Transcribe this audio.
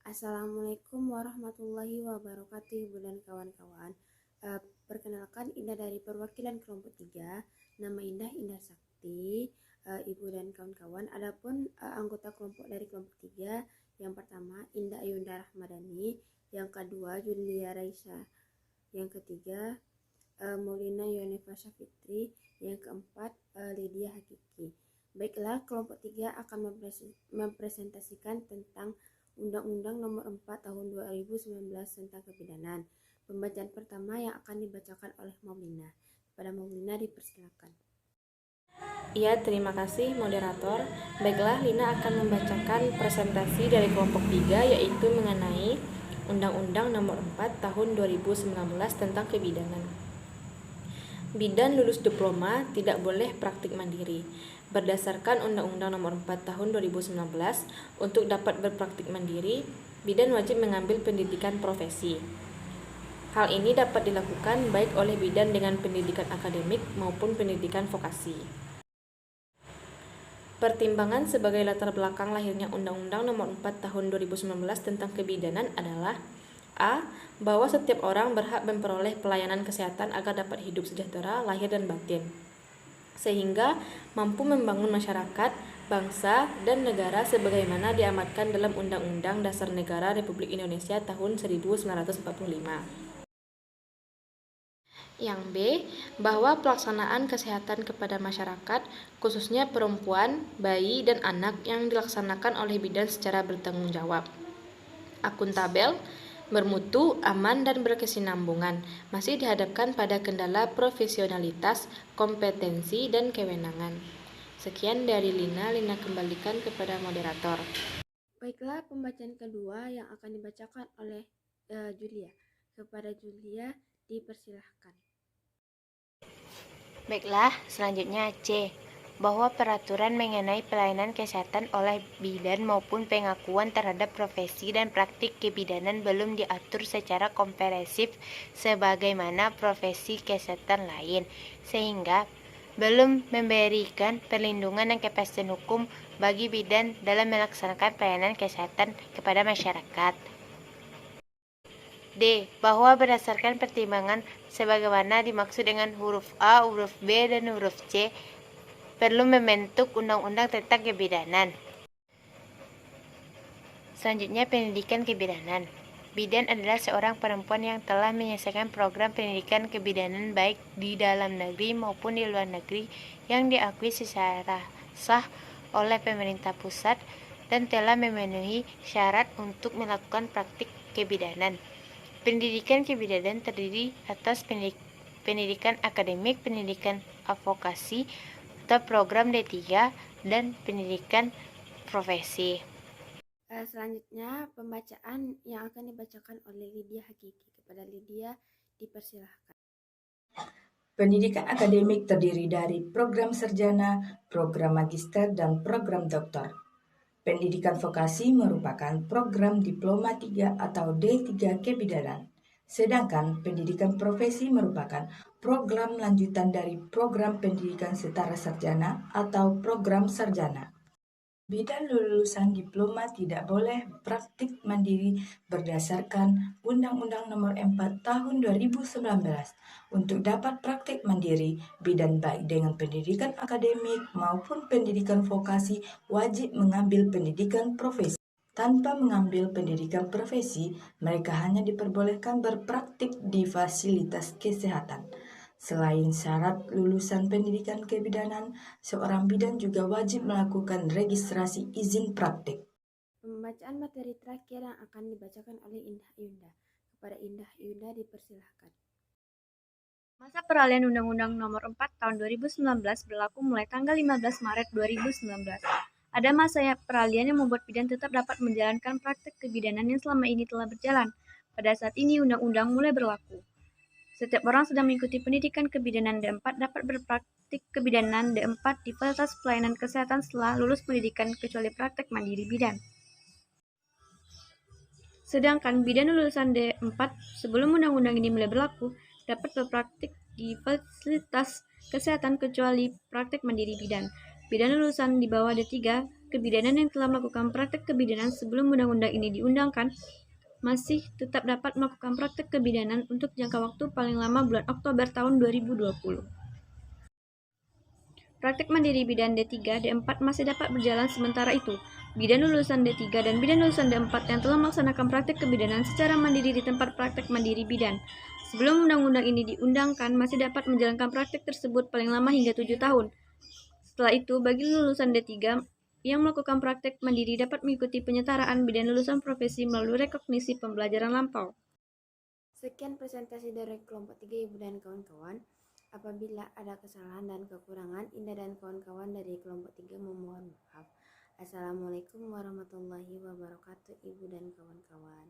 Assalamualaikum warahmatullahi wabarakatuh, Ibu dan kawan-kawan. Perkenalkan, Indah dari perwakilan kelompok 3. Nama Indah Sakti. Ibu dan kawan-kawan, adapun anggota kelompok dari kelompok 3, yang pertama Indah Ayunda Rahmadani, yang kedua Julia Raisa, yang ketiga Maulina Yonefa Fitri, yang keempat Lydia Hakiki. Baiklah, kelompok 3 akan mempresentasikan tentang Undang-Undang Nomor 4 Tahun 2019 tentang Kebidanan. Pembacaan pertama yang akan dibacakan oleh Maulina. Kepada Maulina dipersilakan. Iya, terima kasih moderator. Baiklah, Lina akan membacakan presentasi dari kelompok 3, yaitu mengenai Undang-Undang Nomor 4 Tahun 2019 tentang Kebidanan. Bidan lulus diploma tidak boleh praktik mandiri. Berdasarkan Undang-Undang Nomor 4 Tahun 2019, untuk dapat berpraktik mandiri, bidan wajib mengambil pendidikan profesi. Hal ini dapat dilakukan baik oleh bidan dengan pendidikan akademik maupun pendidikan vokasi. Pertimbangan sebagai latar belakang lahirnya Undang-Undang Nomor 4 Tahun 2019 tentang Kebidanan adalah A. Bahwa setiap orang berhak memperoleh pelayanan kesehatan agar dapat hidup sejahtera lahir dan batin, sehingga mampu membangun masyarakat, bangsa, dan negara sebagaimana diamatkan dalam Undang-Undang Dasar Negara Republik Indonesia tahun 1945. Yang B, bahwa pelaksanaan kesehatan kepada masyarakat, khususnya perempuan, bayi, dan anak yang dilaksanakan oleh bidan secara bertanggung jawab, akuntabel, bermutu, aman, dan berkesinambungan, masih dihadapkan pada kendala profesionalitas, kompetensi, dan kewenangan. Sekian dari Lina kembalikan kepada moderator. Baiklah, pembacaan kedua yang akan dibacakan oleh Julia. Kepada Julia dipersilahkan. Baiklah, selanjutnya C. Bahwa peraturan mengenai pelayanan kesehatan oleh bidan maupun pengakuan terhadap profesi dan praktik kebidanan belum diatur secara komprehensif sebagaimana profesi kesehatan lain, sehingga belum memberikan perlindungan dan kepastian hukum bagi bidan dalam melaksanakan pelayanan kesehatan kepada masyarakat. D. Bahwa berdasarkan pertimbangan sebagaimana dimaksud dengan huruf A, huruf B, dan huruf C, perlu membentuk undang-undang tentang kebidanan. Selanjutnya, pendidikan kebidanan. Bidan adalah seorang perempuan yang telah menyelesaikan program pendidikan kebidanan baik di dalam negeri maupun di luar negeri yang diakui secara sah oleh pemerintah pusat dan telah memenuhi syarat untuk melakukan praktik kebidanan. Pendidikan kebidanan terdiri atas pendidikan akademik, pendidikan advokasi atau program D3, dan pendidikan profesi. Selanjutnya, pembacaan yang akan dibacakan oleh Lydia Hakiki. Kepada Lydia dipersilahkan. Pendidikan akademik terdiri dari program sarjana, program magister, dan program doktor. Pendidikan vokasi merupakan program diploma 3 atau D3 kebidanan. Sedangkan pendidikan profesi merupakan program lanjutan dari program pendidikan setara sarjana atau program sarjana. Bidan lulusan diploma tidak boleh praktik mandiri berdasarkan Undang-Undang Nomor 4 Tahun 2019. Untuk dapat praktik mandiri, bidan baik dengan pendidikan akademik maupun pendidikan vokasi wajib mengambil pendidikan profesi. Tanpa mengambil pendidikan profesi, mereka hanya diperbolehkan berpraktik di fasilitas kesehatan. Selain syarat lulusan pendidikan kebidanan, seorang bidan juga wajib melakukan registrasi izin praktik. Pembacaan materi terakhir yang akan dibacakan oleh Indah Yunda. Kepada Indah Yunda dipersilahkan. Masa peralihan Undang-Undang Nomor 4 Tahun 2019 berlaku mulai tanggal 15 Maret 2019. Ada masa peralihan yang membuat bidan tetap dapat menjalankan praktik kebidanan yang selama ini telah berjalan. Pada saat ini undang-undang mulai berlaku. Setiap orang sedang mengikuti pendidikan kebidanan D4 dapat berpraktik kebidanan D4 di fasilitas pelayanan kesehatan setelah lulus pendidikan kecuali praktek mandiri bidan. Sedangkan bidan lulusan D4 sebelum undang-undang ini mulai berlaku dapat berpraktik di fasilitas kesehatan kecuali praktek mandiri bidan. Bidan lulusan di bawah D3 kebidanan yang telah melakukan praktek kebidanan sebelum undang-undang ini diundangkan masih tetap dapat melakukan praktek kebidanan untuk jangka waktu paling lama bulan Oktober tahun 2020. Praktek mandiri bidan D3, D4 masih dapat berjalan sementara itu. Bidan lulusan D3 dan bidan lulusan D4 yang telah melaksanakan praktek kebidanan secara mandiri di tempat praktek mandiri bidan sebelum undang-undang ini diundangkan masih dapat menjalankan praktek tersebut paling lama hingga 7 tahun. Setelah itu, bagi lulusan D3 yang melakukan praktek mandiri dapat mengikuti penyetaraan bidan lulusan profesi melalui rekognisi pembelajaran lampau. Sekian presentasi dari kelompok 3 Ibu dan kawan-kawan. Apabila ada kesalahan dan kekurangan, Indah dan kawan-kawan dari kelompok 3 memohon maaf. Assalamualaikum warahmatullahi wabarakatuh, Ibu dan kawan-kawan.